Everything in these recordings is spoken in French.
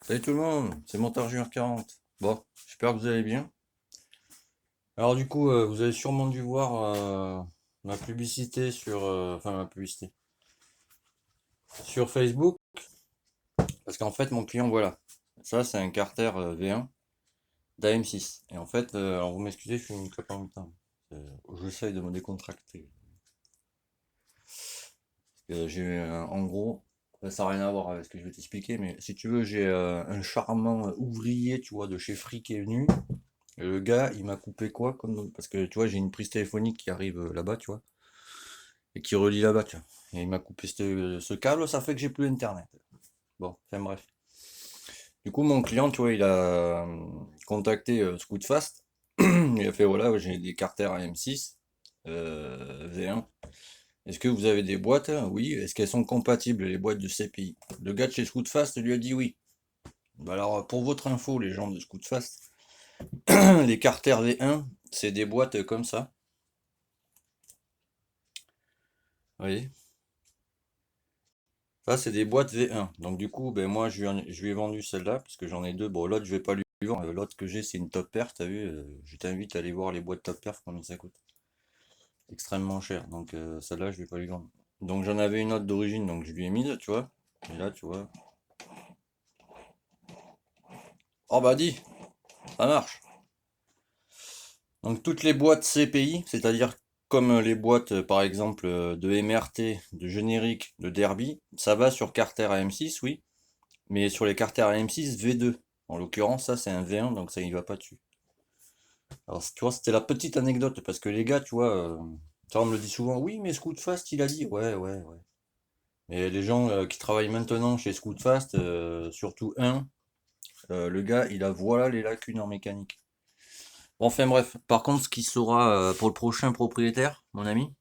Salut tout le monde, c'est Monteur Junior 40. Bon, j'espère que vous allez bien. Alors du coup, vous avez sûrement dû voir ma publicité sur, enfin ma publicité sur Facebook, parce qu'en fait mon client, voilà, ça c'est un Carter V1 d'AM6. Et en fait, alors vous m'excusez, je suis une clope en même temps. J'essaye de me décontracter. J'ai, en gros, ça n'a rien à voir avec ce que je vais t'expliquer, mais si tu veux, j'ai un charmant ouvrier, tu vois, de chez Free qui est venu. Et le gars, il m'a coupé quoi comme... Parce que tu vois, j'ai une prise téléphonique qui arrive là-bas, tu vois, et qui relie là-bas, tu vois. Et il m'a coupé ce câble, ça fait que j'ai plus internet. Bon, enfin bref. Du coup, mon client, tu vois, il a contacté Scootfast. Il a fait, voilà, ouais, j'ai des carters AM6 V1. Est-ce que vous avez des boîtes? Oui. Est-ce qu'elles sont compatibles, les boîtes de CPI? Le gars de chez Scootfast lui a dit oui. Bah alors, pour votre info, les gens de Scootfast, les carters V1, c'est des boîtes comme ça. Vous voyez? Ça, c'est des boîtes V1. Donc, du coup, ben, moi, je lui ai vendu celle-là, parce que j'en ai deux. Bon, l'autre, je vais pas lui vendre. L'autre que j'ai, c'est une Top Perf. T'as vu? Je t'invite à aller voir les boîtes Top Perf, combien ça coûte. Extrêmement cher. Donc, celle-là, je vais pas lui vendre. Donc, j'en avais une autre d'origine, donc je lui ai mise, tu vois. Et là, tu vois. Oh, bah, dis, ça marche. Donc, toutes les boîtes CPI, c'est-à-dire comme les boîtes, par exemple, de MRT, de générique, de Derby, ça va sur Carter AM6, oui. Mais sur les Carter AM6 V2. En l'occurrence, ça c'est un V1, donc ça y va pas dessus. Alors tu vois, c'était la petite anecdote, parce que les gars, tu vois, ça on me le dit souvent, oui, mais Scootfast, il a dit, ouais, ouais, ouais. Et les gens qui travaillent maintenant chez Scootfast, surtout un, le gars, il a voilà les lacunes en mécanique. Bon, enfin bref, par contre, ce qui sera pour le prochain propriétaire, mon ami,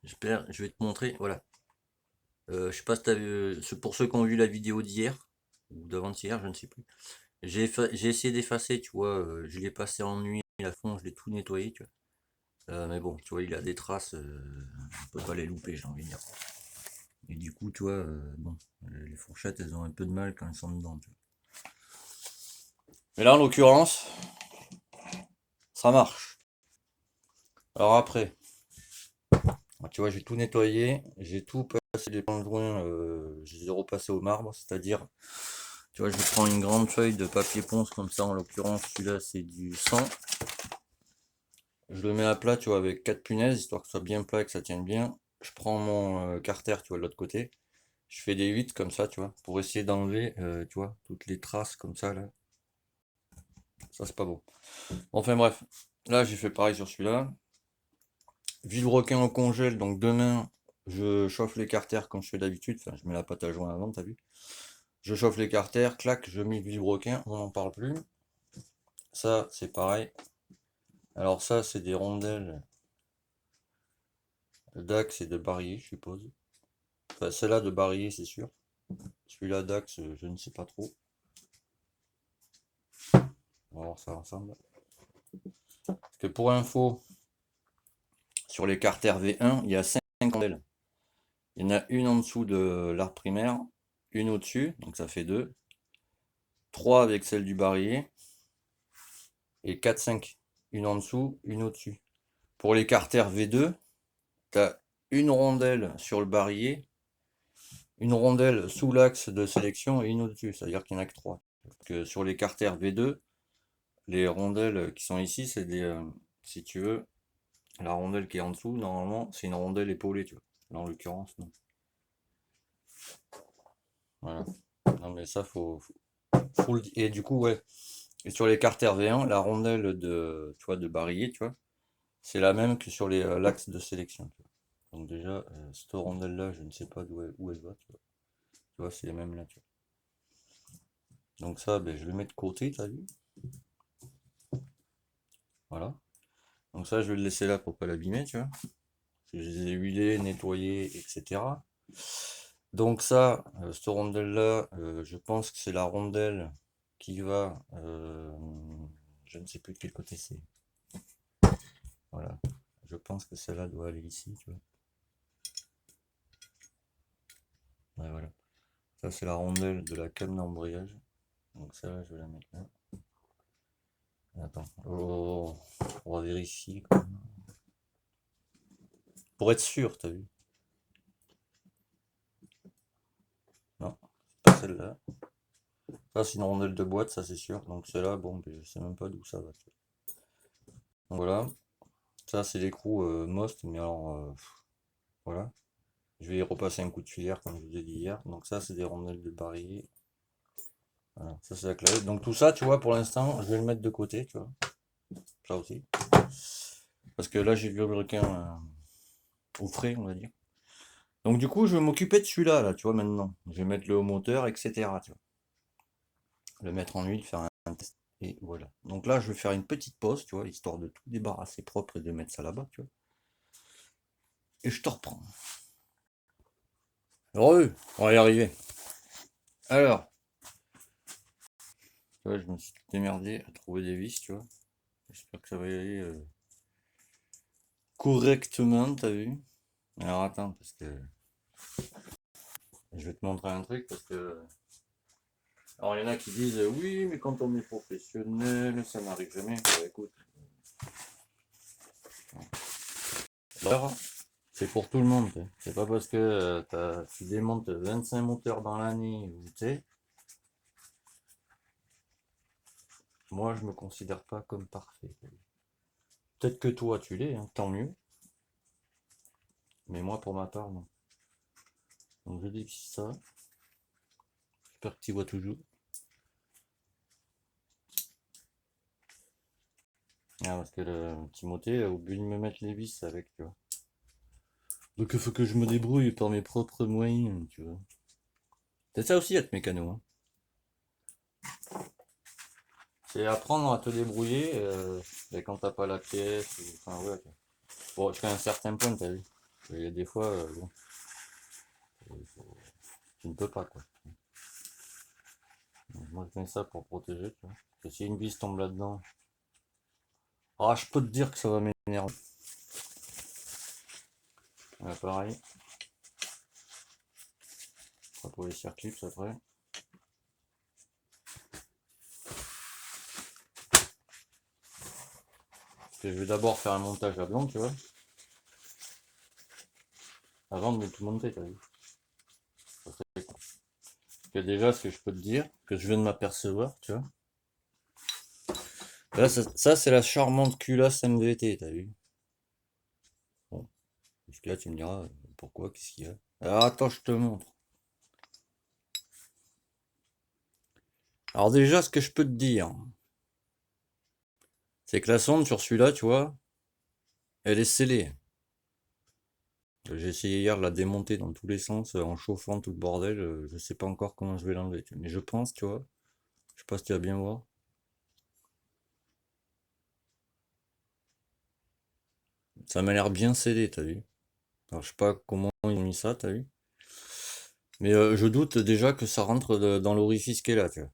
j'espère, je vais te montrer, voilà. Je sais pas si t'as vu, pour ceux qui ont vu la vidéo d'hier, ou d'avant-hier, je ne sais plus. J'ai essayé d'effacer, tu vois, je l'ai passé en nuit à fond, je l'ai tout nettoyé, tu vois. Mais bon, tu vois, il a des traces, on peut pas les louper, j'ai envie de dire. Et du coup, tu vois, bon, les fourchettes, elles ont un peu de mal quand elles sont dedans, tu vois. Mais là, en l'occurrence, ça marche. Alors après, tu vois, j'ai tout nettoyé, j'ai tout passé les joints, je les ai repassés au marbre, c'est-à-dire, tu vois, je prends une grande feuille de papier ponce comme ça, en l'occurrence, celui-là, c'est du 100. Je le mets à plat, tu vois, avec 4 punaises, histoire que ce soit bien plat et que ça tienne bien. Je prends mon carter, tu vois, de l'autre côté. Je fais des 8 comme ça, tu vois, pour essayer d'enlever, tu vois, toutes les traces comme ça, là. Ça, c'est pas bon. Enfin, bref. Là, j'ai fait pareil sur celui-là. Vilebrequin au congèle, donc demain, je chauffe les carters comme je fais d'habitude. Enfin, je mets la pâte à joint avant, t'as vu. Je chauffe les carters, clac, je mets le vilebrequin, on n'en parle plus. Ça, c'est pareil. Alors ça, c'est des rondelles d'axe et de barillet, je suppose. Enfin, celle-là de barillet, c'est sûr. Celui-là d'axe, je ne sais pas trop. On va voir ça ensemble. Parce que pour info, sur les carters V1, il y a 5 rondelles. Il y en a une en dessous de l'arbre primaire, une au-dessus, donc ça fait 2. 3 avec celle du barillet, et 4, 5. Une en dessous, une au-dessus. Pour les carters V2, tu as une rondelle sur le barillet, une rondelle sous l'axe de sélection et une au-dessus. C'est-à-dire qu'il n'y en a que 3. Que sur les carters V2, les rondelles qui sont ici, c'est des, si tu veux, la rondelle qui est en dessous, normalement, c'est une rondelle épaulée, tu vois. Là, en l'occurrence, non. Voilà. Non, mais ça, Et du coup, ouais. Et sur les carters V1, la rondelle de, tu vois, de barillet, tu vois, c'est la même que sur les l'axe de sélection, tu vois. Donc déjà, cette rondelle-là, je ne sais pas où elle va, tu vois. Tu vois, c'est les mêmes là, tu vois. Donc ça, ben, je le mets de côté, t'as vu? Voilà. Donc ça, je vais le laisser là pour pas l'abîmer, tu vois. Je les ai huilés, nettoyés, etc. Donc ça, cette rondelle-là, je pense que c'est la rondelle qui va, je ne sais plus de quel côté c'est. Voilà. Je pense que celle-là doit aller ici, tu vois. Ouais, voilà. Ça, c'est la rondelle de la came d'embrayage. Donc ça, je vais la mettre là. Attends, on va vérifier quand même. Pour être sûr, t'as vu? Non, c'est pas celle-là. Ça, c'est une rondelle de boîte, ça c'est sûr. Donc celle-là, bon, ben, je sais même pas d'où ça va. Donc voilà. Ça, c'est l'écrou Most, mais alors, voilà. Je vais y repasser un coup de filière, comme je vous ai dit hier. Donc ça, c'est des rondelles de barillet. Voilà, ça c'est la clavette. Donc tout ça, tu vois, pour l'instant, je vais le mettre de côté, tu vois. Ça aussi. Parce que là, j'ai le lubrifiant au frais, on va dire. Donc du coup, je vais m'occuper de celui-là, là, tu vois, maintenant. Je vais mettre le haut moteur, etc. Tu vois. Le mettre en huile, faire un test. Et voilà. Donc là, je vais faire une petite pause, tu vois, histoire de tout débarrasser propre et de mettre ça là-bas, tu vois. Et je te reprends. Heureux, on va y arriver. Alors, tu vois, je me suis démerdé à trouver des vis, tu vois. J'espère que ça va y aller correctement, t'as vu? Alors attends, parce que je vais te montrer un truc, parce que... Alors il y en a qui disent, oui, mais quand on est professionnel, ça n'arrive jamais. Bah, écoute, l'heure, c'est pour tout le monde. C'est pas parce que tu démontes 25 moteurs dans l'année, ou tu sais, moi je me considère pas comme parfait. Peut-être que toi tu l'es, hein, tant mieux. Mais moi pour ma part, non. Donc je dis que c'est ça. J'espère que tu vois toujours. Ah, parce que le Timothée a oublié de me mettre les vis avec, tu vois. Donc il faut que je me débrouille par mes propres moyens, tu vois. C'est ça aussi être mécano, hein. C'est apprendre à te débrouiller et quand t'as pas la pièce. Enfin, ouais, quoi. Bon, jusqu'à un certain point, t'as vu. Il y a des fois, bon, tu ne peux pas, quoi. Donc, moi, je mets ça pour protéger, tu vois. Parce que si une vis tombe là-dedans, ah, je peux te dire que ça va m'énerver. Ouais, pareil. Ça pour les circlips après. Parce que je vais d'abord faire un montage à blanc, tu vois. Avant de tout monter, t'as vu. Que déjà, ce que je peux te dire, que je viens de m'apercevoir, tu vois. Là, ça c'est la charmante culasse MVT, t'as vu. Bon, jusque-là, tu me diras, pourquoi, qu'est-ce qu'il y a. Alors, attends, je te montre. Alors déjà, ce que je peux te dire, c'est que la sonde sur celui-là, tu vois, elle est scellée. J'ai essayé hier de la démonter dans tous les sens, en chauffant tout le bordel. Je sais pas encore comment je vais l'enlever. Mais je pense, tu vois, je sais pas si tu vas bien voir. Ça m'a l'air bien scellé, t'as vu. Alors, je sais pas comment ils ont mis ça, t'as vu. Mais je doute déjà que ça rentre dans l'orifice qui est là, tu vois.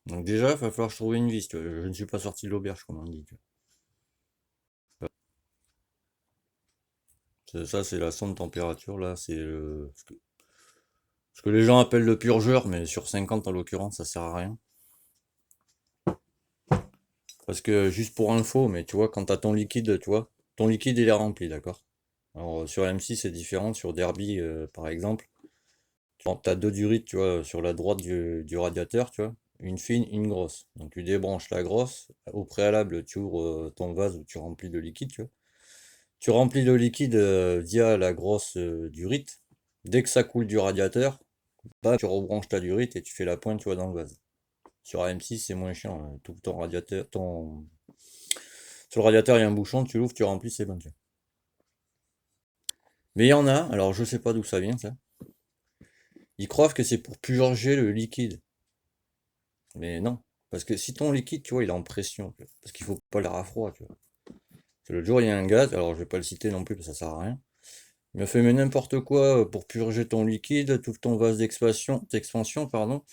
Donc déjà, il va falloir que je trouve une vis, tu vois. Je ne suis pas sorti de l'auberge, comme on dit, tu vois. Ça, c'est la sonde température, là, c'est ce que les gens appellent le purgeur, mais sur 50 en l'occurrence, ça sert à rien. Parce que, juste pour info, mais tu vois, quand t'as ton liquide, tu vois, ton liquide, il est rempli, d'accord? Alors, sur M6, c'est différent, sur Derby, par exemple, tu as deux durites, tu vois, sur la droite du radiateur, tu vois, une fine, une grosse. Donc, tu débranches la grosse, au préalable, tu ouvres ton vase où tu remplis de liquide, tu vois. Tu remplis le liquide via la grosse durite. Dès que ça coule du radiateur, bah, tu rebranches ta durite et tu fais la pointe, tu vois, dans le vase. Sur AM6, c'est moins chiant, hein. Tout ton radiateur, sur le radiateur, il y a un bouchon, tu l'ouvres, tu remplis, c'est bon, tu vois. Mais il y en a, alors je sais pas d'où ça vient, ça. Ils croient que c'est pour purger le liquide. Mais non. Parce que si ton liquide, tu vois, il est en pression, tu vois, parce qu'il faut pas l'air à froid, tu vois. L'autre jour, il y a un gaz, alors je vais pas le citer non plus, parce que ça sert à rien. Il m'a fait mais n'importe quoi pour purger ton liquide, tout ton vase d'expansion, pardon,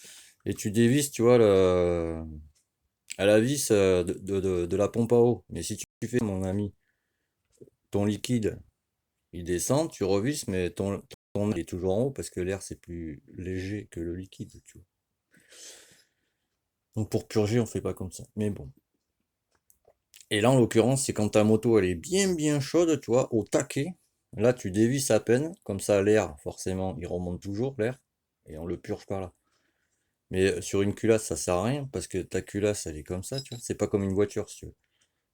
et tu dévisses, tu vois, à la vis de la pompe à eau. Mais si tu fais, mon ami, ton liquide, il descend, tu revisses, mais ton ton air est toujours en haut parce que l'air c'est plus léger que le liquide, tu vois. Donc pour purger, on fait pas comme ça. Mais bon. Et là, en l'occurrence, c'est quand ta moto elle est bien chaude, tu vois, au taquet. Là, tu dévisses à peine, comme ça l'air, forcément, il remonte toujours l'air, et on le purge par là. Mais sur une culasse, ça sert à rien, parce que ta culasse, elle est comme ça, tu vois. C'est pas comme une voiture, si tu veux.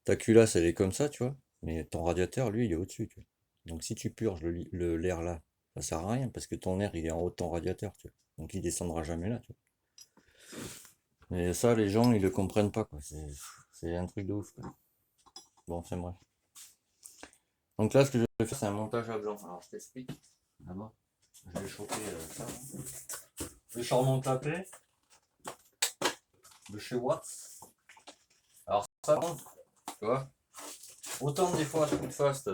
Ta culasse, elle est comme ça, tu vois. Mais ton radiateur, lui, il est au-dessus, tu vois. Donc si tu purges l'air là, ça sert à rien, parce que ton air, il est en haut de ton radiateur, tu vois. Donc il descendra jamais là, tu vois. Mais ça, les gens, ils le comprennent pas, quoi. C'est un truc de ouf, quoi. Bon, enfin bref. Donc là, ce que je vais faire, c'est un montage à blanc. Alors, je t'explique. D'abord, je vais choper ça. Le charbon clapet de chez Watts. Alors, ça, tu vois, autant des fois, Speedfast,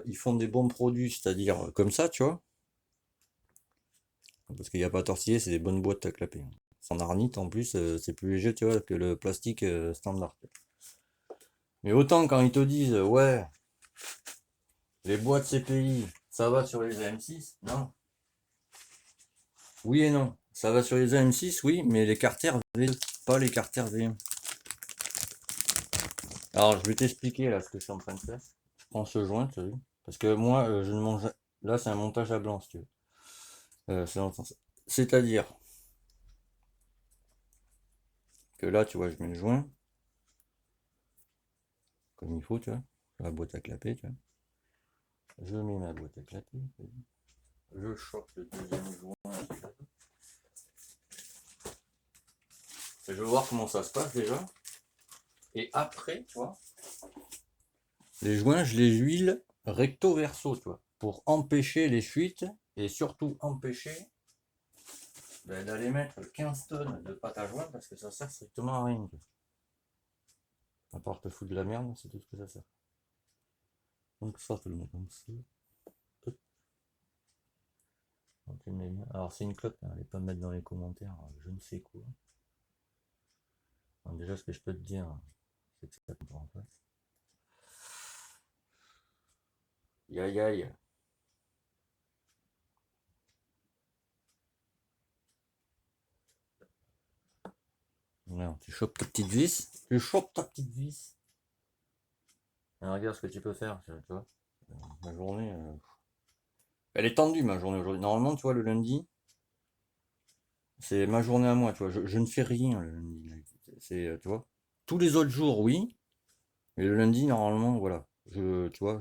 ils font des bons produits, c'est-à-dire comme ça, tu vois. Parce qu'il n'y a pas à tortiller, c'est des bonnes boîtes à clapper. Sans arnite, en plus, c'est plus léger, tu vois, que le plastique standard. Mais autant quand ils te disent, ouais, les boîtes CPI, ça va sur les AM6, non. Oui et non. Ça va sur les AM6, oui, mais les carters V2, pas les carters V1. Alors, je vais t'expliquer là ce que je suis en train de faire. Je prends ce joint, tu as vu? Parce que moi, je ne mange. Là, c'est un montage à blanc, si tu veux. C'est-à-dire que là, tu vois, je mets le joint, comme il faut, tu vois. La boîte à clapper, tu vois. Je mets ma boîte à clapper. Je chope le deuxième joint. Je veux voir comment ça se passe déjà. Et après, tu vois, les joints, je les huile recto verso, tu vois, pour empêcher les fuites et surtout empêcher d'aller mettre 15 tonnes de pâte à joint parce que ça sert strictement à rien. À part te foutre de la merde, c'est tout ce que ça sert. Donc ça, tu le mets comme ça. Alors c'est une clope, hein, allez pas me mettre dans les commentaires, je ne sais quoi. Alors, déjà, ce que je peux te dire, c'est que ça tombe en face. Aïe aïe. Alors, tu chopes ta petite vis. Tu chopes ta petite vis. Et regarde ce que tu peux faire, tu vois. Ma journée, elle est tendue ma journée aujourd'hui. Normalement, tu vois, le lundi, c'est ma journée à moi, tu vois. Je ne fais rien le lundi. C'est, tu vois. Tous les autres jours, oui. Mais le lundi, normalement, voilà. Tu vois,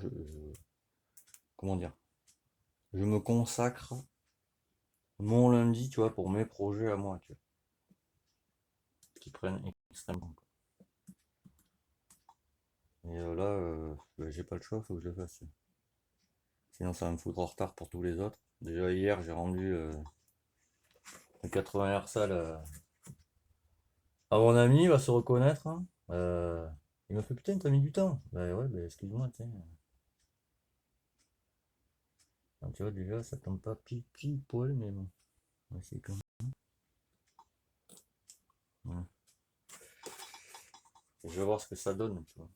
comment dire. Je me consacre mon lundi, tu vois, pour mes projets à moi, tu vois. Qui prennent extrêmement. Et là, bah, j'ai pas le choix, faut que je le fasse. Sinon, ça va me foutre en retard pour tous les autres. Déjà, hier, j'ai rendu le 80 Hz à mon ami, il va se reconnaître, hein. Il m'a fait putain, t'as mis du temps. Bah ouais, bah excuse-moi, tiens. Alors, tu vois, déjà, ça tombe pas pile poil, mais bon. Ouais, c'est comme. Ouais. Je vais voir ce que ça donne, tu vois.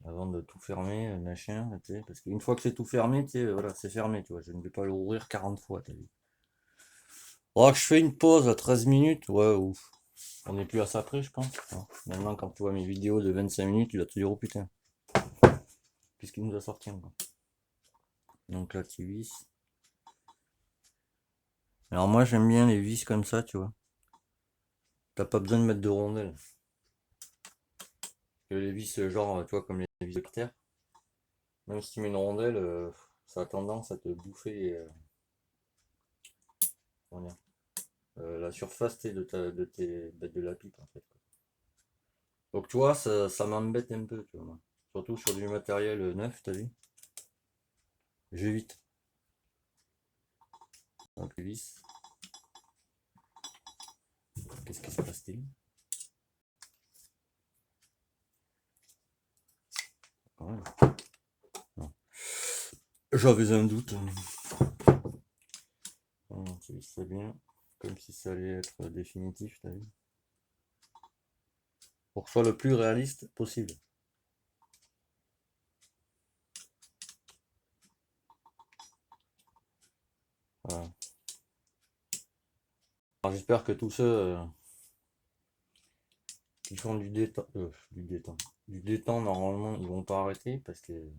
Avant de tout fermer, machin, tu sais. Parce qu'une fois que c'est tout fermé, tu sais, voilà, c'est fermé, tu vois. Je ne vais pas l'ouvrir 40 fois, t'as vu. Oh, je fais une pause à 13 minutes, ouais, ouf. On n'est plus à ça près, je pense. Hein. Maintenant, quand tu vois mes vidéos de 25 minutes, tu vas te dire, oh putain, puisqu'il nous a sorti encore. Donc là, tu vis. Alors moi, j'aime bien les vis comme ça, tu vois. T'as pas besoin de mettre de rondelles. Que les vis, genre, tu vois, comme les vis de terre. Même si tu mets une rondelle, ça a tendance à te bouffer comment dire, la surface de la pipe, en fait. Donc tu vois, ça m'embête un peu, tu vois. Moi. Surtout sur du matériel neuf, t'as vu. J'évite. Donc les vis. Qu'est-ce qui se passe-t-il? J'avais un doute. Tu vis ça bien. Comme si ça allait être définitif, t'as vu. Pour que ce soit le plus réaliste possible. Voilà. Alors, j'espère que tous ceux qui font du détent, normalement, ils vont pas arrêter parce que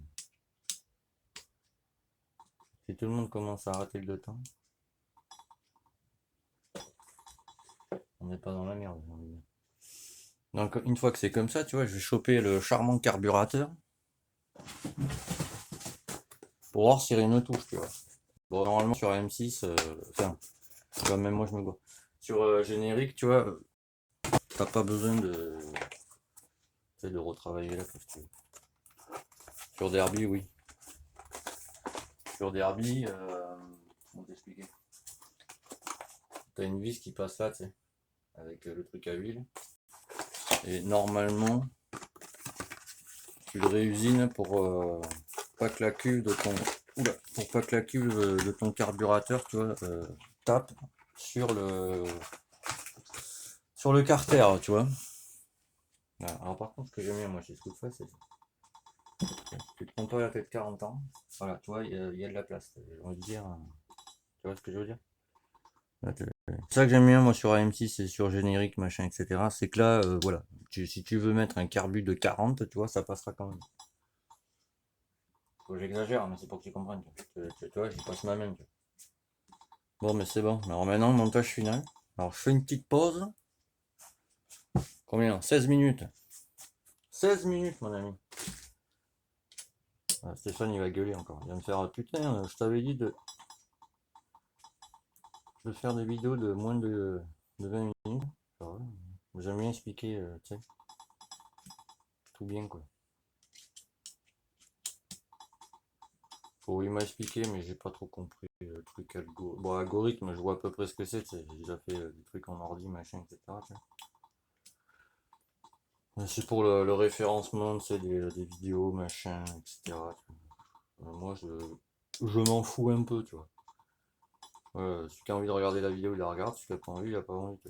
si tout le monde commence à arrêter le détent, on n'est pas dans la merde, j'ai envie de dire. Donc, une fois que c'est comme ça, tu vois, je vais choper le charmant carburateur pour voir si rien ne touche, tu vois. Bon, normalement, sur M6, enfin, tu vois, même moi, je me vois. Sur générique, tu vois, t'as pas besoin de retravailler là, parce que sur Derby, oui. Sur Derby, comment t'expliquer? T'as une vis qui passe là, tu sais, avec le truc à huile. Et normalement, tu le réusines pour pas que la cuve de ton. Oula, pour pas que la cuve de ton carburateur, tu vois, tape sur le carter, tu vois. Voilà. Alors par contre, ce que j'aime bien, moi, chez Scootfa, c'est tu te prends pas la tête 40 ans. Voilà, tu vois, il y a de la place. J'ai envie de dire, tu vois ce que je veux dire? C'est ça que j'aime bien, moi, sur AM6 et sur générique, machin, etc. C'est que là, voilà, si tu veux mettre un carbu de 40, tu vois, ça passera quand même. J'exagère, mais c'est pour que tu comprennes. Tu vois, j'y passe ma main. Tu vois. Bon, mais c'est bon. Alors maintenant, montage final. Alors, je fais une petite pause. Combien? 16 minutes. 16 minutes, mon ami. Ah, Stéphane, il va gueuler encore. Il va me faire, putain, je t'avais dit de faire des vidéos de moins de 20 minutes. Alors, j'aime bien expliquer, tu sais, tout bien, quoi. Il m'a expliqué, mais j'ai pas trop compris le truc Bon, algorithme, je vois à peu près ce que c'est. J'ai déjà fait des trucs en ordi, machin, etc. C'est pour le référencement, c'est des vidéos, machin, etc. Moi, je m'en fous un peu, tu vois. Si tu as envie de regarder la vidéo, il la regarde. Si tu n'as pas envie, il a pas envie.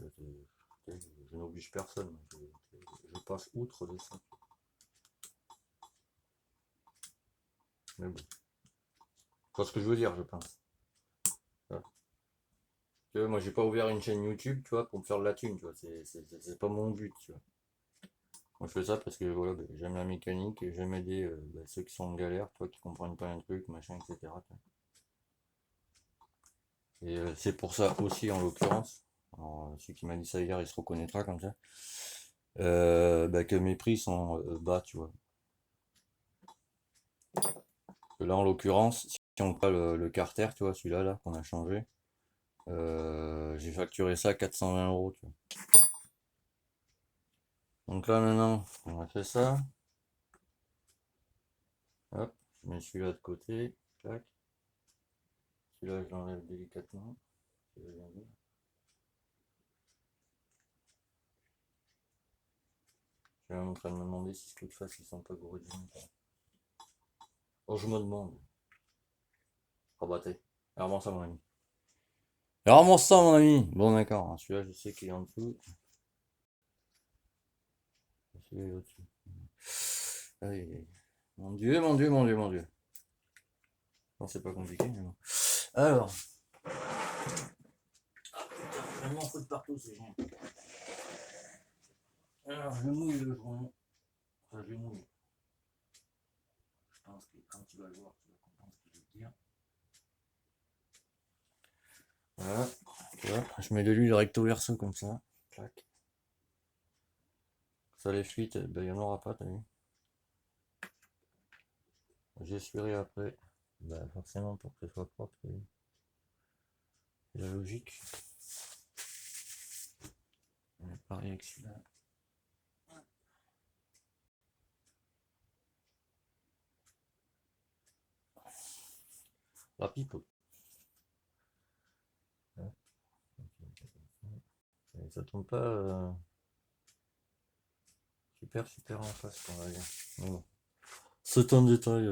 Je n'oblige personne. Je passe outre de ça. Mais bon, tu vois ce que je veux dire, je pense. Voilà. Tu vois, moi, j'ai pas ouvert une chaîne YouTube, tu vois, pour me faire de la thune, tu vois. C'est pas mon but, tu vois. Moi, je fais ça parce que voilà, j'aime la mécanique et j'aime aider ceux qui sont en galère, toi, qui comprennent pas un truc, machin, etc. Et c'est pour ça aussi, en l'occurrence, celui qui m'a dit ça hier, il se reconnaîtra comme ça, que mes prix sont bas, tu vois. Que là, en l'occurrence, si on prend le Carter, tu vois, celui-là, là, qu'on a changé, j'ai facturé ça 420 euros, tu vois. Donc là, maintenant, on a fait ça. Hop, je mets celui-là de côté. Clac. Celui-là, je l'enlève délicatement. Je suis même en train de me demander si ce coup de face, ils sont pas gros de Oh, je me demande. Rabatté. Alors, ça, mon ami. Alors, ça, mon ami. Bon, d'accord. Celui-là, je sais qu'il est en dessous. Celui-là, il est au-dessus. Aïe, aïe, aïe. Mon Dieu, mon Dieu, mon Dieu, mon Dieu. Non, c'est pas compliqué, mais bon. Alors. Je m'en fous de partout, c'est génial. Alors, je mouille le joint. Enfin, je mouille. Je pense que quand tu vas le voir, tu vas comprendre ce que je veux dire. Voilà. Tu vois, je mets de l'huile recto verso comme ça. Clac. Ça, les fuites, il n'y en aura pas, t'as vu. J'essuierai après. Forcément, pour que ce soit propre, t'as vu. C'est la logique. Pareil avec celui-là. La pipe. Ça tombe pas super super en face, on va dire. Mais bon. C'est un détail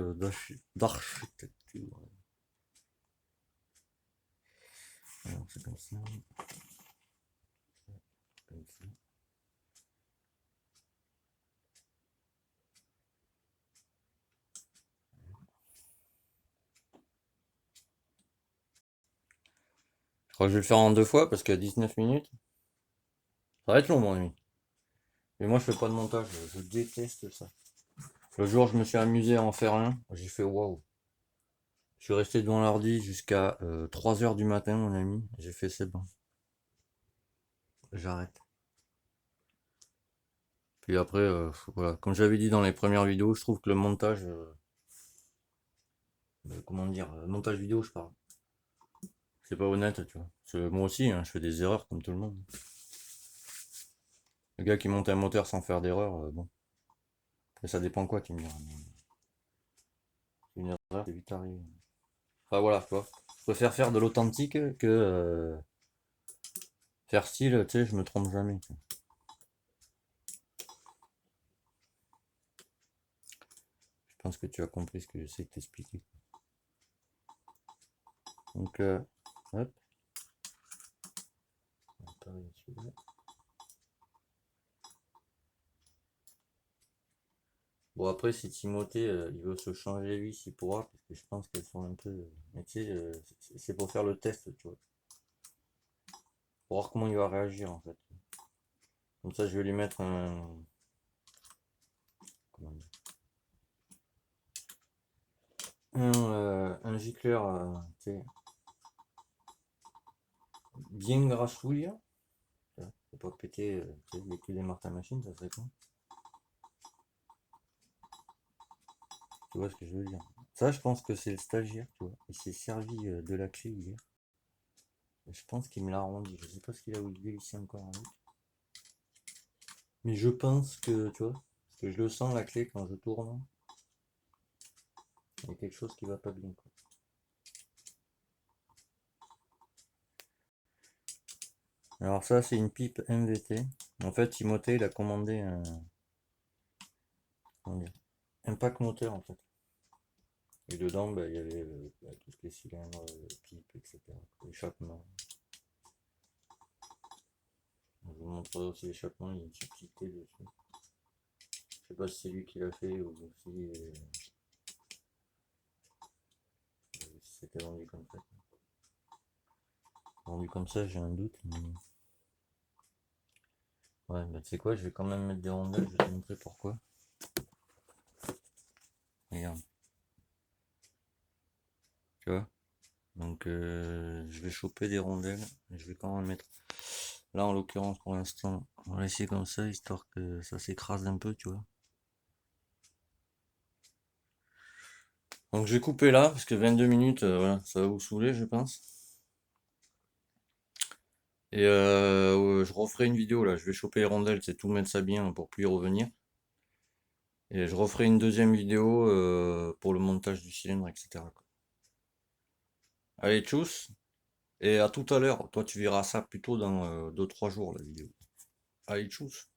d'architecture. Alors, c'est comme ça. Comme ça. Je crois que je vais le faire en 2 fois parce qu'à 19 minutes, ça va être long, mon ami. Et moi, je fais pas de montage, je déteste ça. Le jour, je me suis amusé à en faire un, j'ai fait waouh. Je suis resté devant l'ordi jusqu'à 3 heures du matin, mon ami. J'ai fait c'est bon, j'arrête. Puis après, voilà, comme j'avais dit dans les premières vidéos, je trouve que le montage, comment dire, montage vidéo, je parle. C'est pas honnête, tu vois. Moi aussi, hein, je fais des erreurs comme tout le monde. Le gars qui monte un moteur sans faire d'erreur, bon. Après, ça dépend quoi, tu me diras. Une erreur, c'est vite arrivé. Enfin voilà, tu vois. Je préfère faire de l'authentique que faire style, tu sais, je me trompe jamais. Tu vois. Je pense que tu as compris ce que j'essaie de t'expliquer. Donc, hop. Bon, après, si Timothée, il veut se changer lui, s'il pourra, parce que je pense qu'elles sont un peu. Mais tu sais, c'est pour faire le test, tu vois. Pour voir comment il va réagir, en fait. Comme ça, je vais lui mettre comment dire, un gicleur, tu sais, bien grassouille. Faut pas péter tu sais, les clés des Martin Machine, ça serait con. Tu vois ce que je veux dire? Ça, je pense que c'est le stagiaire, tu vois. Il s'est servi de la clé hier. Je pense qu'il me l'a arrondi. Je sais pas ce qu'il a oublié ici encore avec. Mais je pense que, tu vois, parce que je le sens la clé quand je tourne. Il y a quelque chose qui va pas bien, quoi. Alors ça, c'est une pipe MVT. En fait, Timothée, il a commandé comment dire, un pack moteur, en fait. Et dedans, bah, il y avait tout ce qui est cylindres, pipe, etc. Échappement. Je vous montre aussi l'échappement, il y a une petite clé dessus. Je sais pas si c'est lui qui l'a fait ou si c'était vendu comme ça. Vendu comme ça, j'ai un doute. Mais... ouais, bah tu sais quoi, je vais quand même mettre des rondelles, je vais te montrer pourquoi. Regarde, tu vois. Donc je vais choper des rondelles, je vais quand même mettre. Là en l'occurrence pour l'instant, on va laisser comme ça, histoire que ça s'écrase un peu, tu vois. Donc je vais couper là, parce que 22 minutes, voilà, ça va vous saouler je pense. Et ouais, je referai une vidéo là, je vais choper les rondelles, c'est tout mettre ça bien pour plus y revenir. Et je referai une deuxième vidéo pour le montage du cylindre, etc. quoi. Allez, tchuss! Et à tout à l'heure. Toi, tu verras ça plutôt dans 2-3 jours, la vidéo. Allez, tchuss!